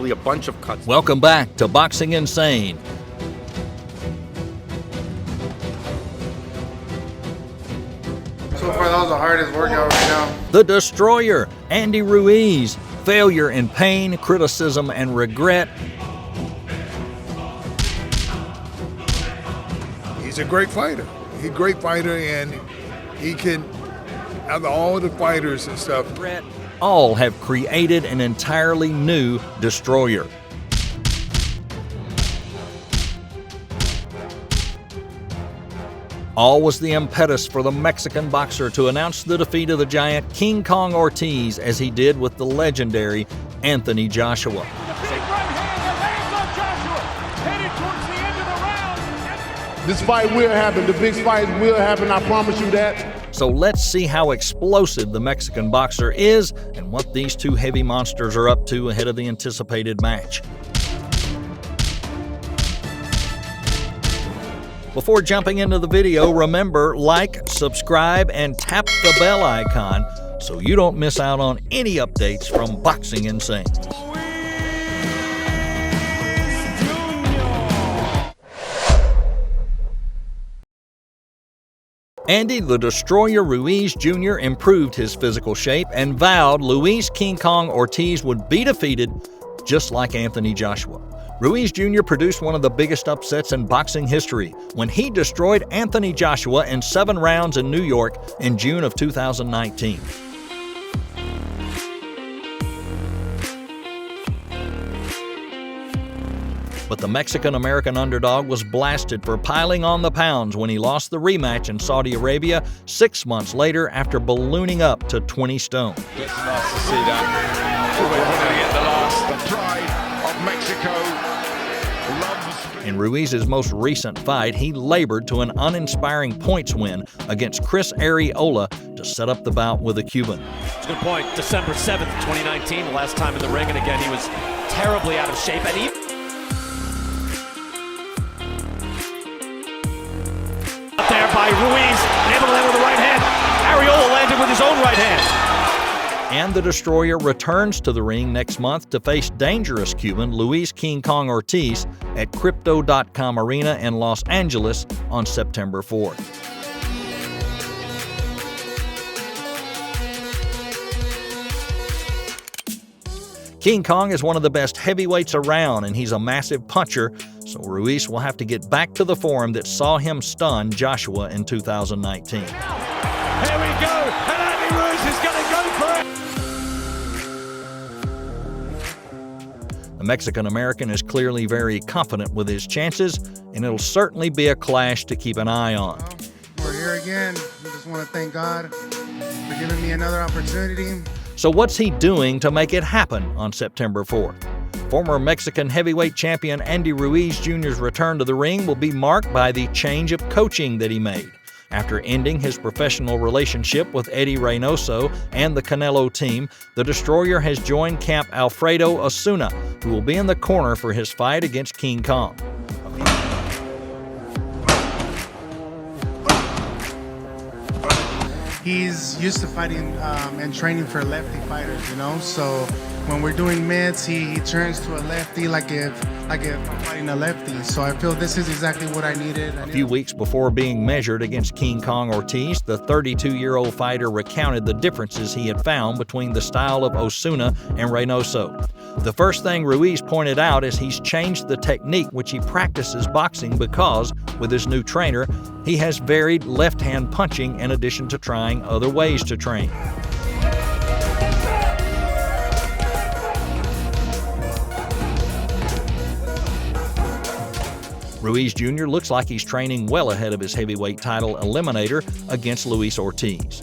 basically a bunch of cuts. Welcome back to Boxing Insane. So far, that was the hardest workout right now. The Destroyer, Andy Ruiz. Failure and pain, criticism and regret. He's a great fighter. He's a great fighter, and he can, out of all the fighters and stuff, All have created an entirely new Destroyer. All was the impetus for the Mexican boxer to announce the defeat of the giant King Kong Ortiz, as he did with the legendary Anthony Joshua. This fight will happen. The big fight will happen. I promise you that. So let's see how explosive the Mexican boxer is and what these two heavy monsters are up to ahead of the anticipated match. Before jumping into the video, remember, like, subscribe, and tap the bell icon so you don't miss out on any updates from Boxing Insane. Andy the Destroyer Ruiz Jr. improved his physical shape and vowed Luis King Kong Ortiz would be defeated just like Anthony Joshua. Ruiz Jr. produced one of the biggest upsets in boxing history when he destroyed Anthony Joshua in 7 rounds in New York in June of 2019. But the Mexican-American underdog was blasted for piling on the pounds when he lost the rematch in Saudi Arabia 6 months later after ballooning up to 20 stone. It's nice to see that. We're going to get the last. The pride of Mexico. In Ruiz's most recent fight, he labored to an uninspiring points win against Chris Arreola to set up the bout with a Cuban. It's a good point. December 7th, 2019, the last time in the ring, and again he was terribly out of shape. And he out there by Ruiz, able to land with the right hand. Arreola landed with his own right hand. And the Destroyer returns to the ring next month to face dangerous Cuban Luis King Kong Ortiz at Crypto.com Arena in Los Angeles on September 4th. King Kong is one of the best heavyweights around, and he's a massive puncher, so Ruiz will have to get back to the form that saw him stun Joshua in 2019. Here we go, and Andy Ruiz is going to go for it. The Mexican-American is clearly very confident with his chances, and it'll certainly be a clash to keep an eye on. We're here again. We just want to thank God for giving me another opportunity. So what's he doing to make it happen on September 4th? Former Mexican heavyweight champion Andy Ruiz Jr.'s return to the ring will be marked by the change of coaching that he made. After ending his professional relationship with Eddie Reynoso and the Canelo team, the Destroyer has joined Camp Alfredo Osuna, who will be in the corner for his fight against King Kong. He's used to fighting and training for lefty fighters, you know. So when we're doing mitts, he turns to a lefty like if I'm fighting a lefty. So I feel this is exactly what I needed. A few weeks before being measured against King Kong Ortiz, the 32-year-old fighter recounted the differences he had found between the style of Osuna and Reynoso. The first thing Ruiz pointed out is he's changed the technique which he practices boxing because, with his new trainer, he has varied left-hand punching in addition to trying other ways to train. Ruiz Jr. looks like he's training well ahead of his heavyweight title eliminator against Luis Ortiz.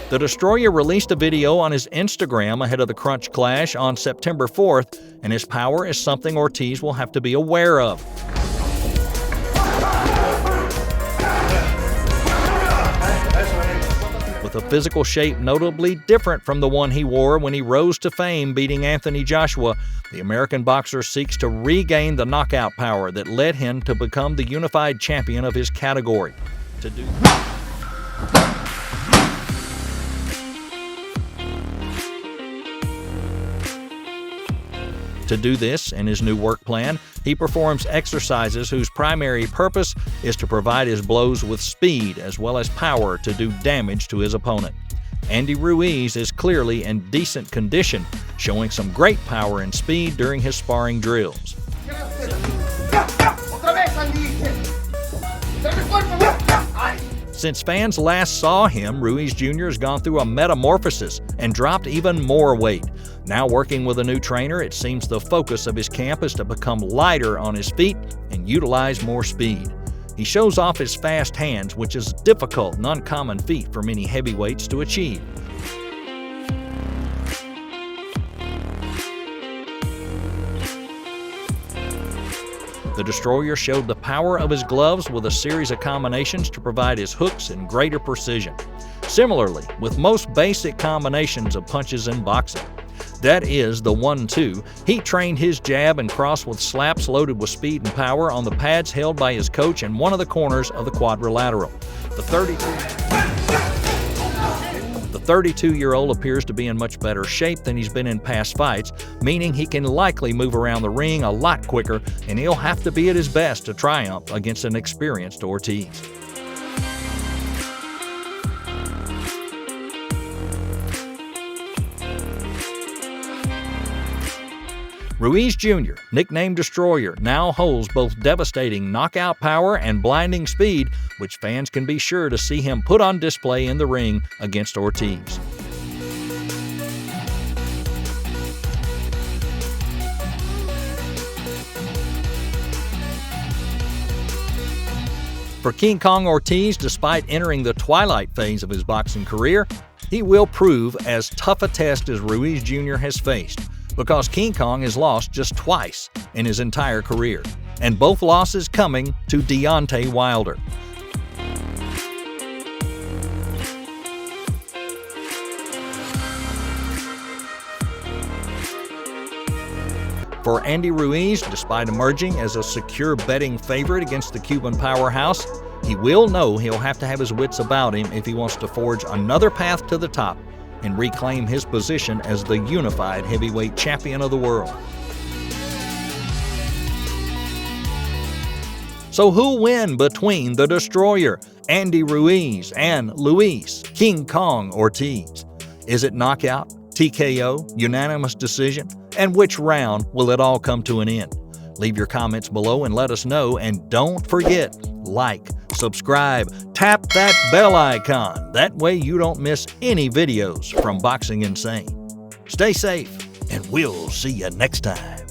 The Destroyer released a video on his Instagram ahead of the Crunch Clash on September 4th, and his power is something Ortiz will have to be aware of. With a physical shape notably different from the one he wore when he rose to fame beating Anthony Joshua, the American boxer seeks to regain the knockout power that led him to become the unified champion of his category. To do To do this, in his new work plan, he performs exercises whose primary purpose is to provide his blows with speed as well as power to do damage to his opponent. Andy Ruiz is clearly in decent condition, showing some great power and speed during his sparring drills. Since fans last saw him, Ruiz Jr. has gone through a metamorphosis and dropped even more weight. Now working with a new trainer, it seems the focus of his camp is to become lighter on his feet and utilize more speed. He shows off his fast hands, which is a difficult and uncommon feat for many heavyweights to achieve. The Destroyer showed the power of his gloves with a series of combinations to provide his hooks in greater precision. Similarly, with most basic combinations of punches in boxing, that is the 1-2, he trained his jab and cross with slaps loaded with speed and power on the pads held by his coach in one of the corners of the quadrilateral. The 32-year-old appears to be in much better shape than he's been in past fights, meaning he can likely move around the ring a lot quicker, and he'll have to be at his best to triumph against an experienced Ortiz. Ruiz Jr., nicknamed Destroyer, now holds both devastating knockout power and blinding speed, which fans can be sure to see him put on display in the ring against Ortiz. For King Kong Ortiz, despite entering the twilight phase of his boxing career, he will prove as tough a test as Ruiz Jr. has faced, because King Kong has lost just twice in his entire career, and both losses coming to Deontay Wilder. For Andy Ruiz, despite emerging as a secure betting favorite against the Cuban powerhouse, he will know he'll have to have his wits about him if he wants to forge another path to the top and reclaim his position as the unified heavyweight champion of the world. So who'll win between the Destroyer, Andy Ruiz, and Luis King Kong Ortiz? Is it knockout, TKO, unanimous decision? And which round will it all come to an end? Leave your comments below and let us know, and don't forget, like, subscribe, tap that bell icon. That way you don't miss any videos from Boxing Insane. Stay safe, and we'll see you next time.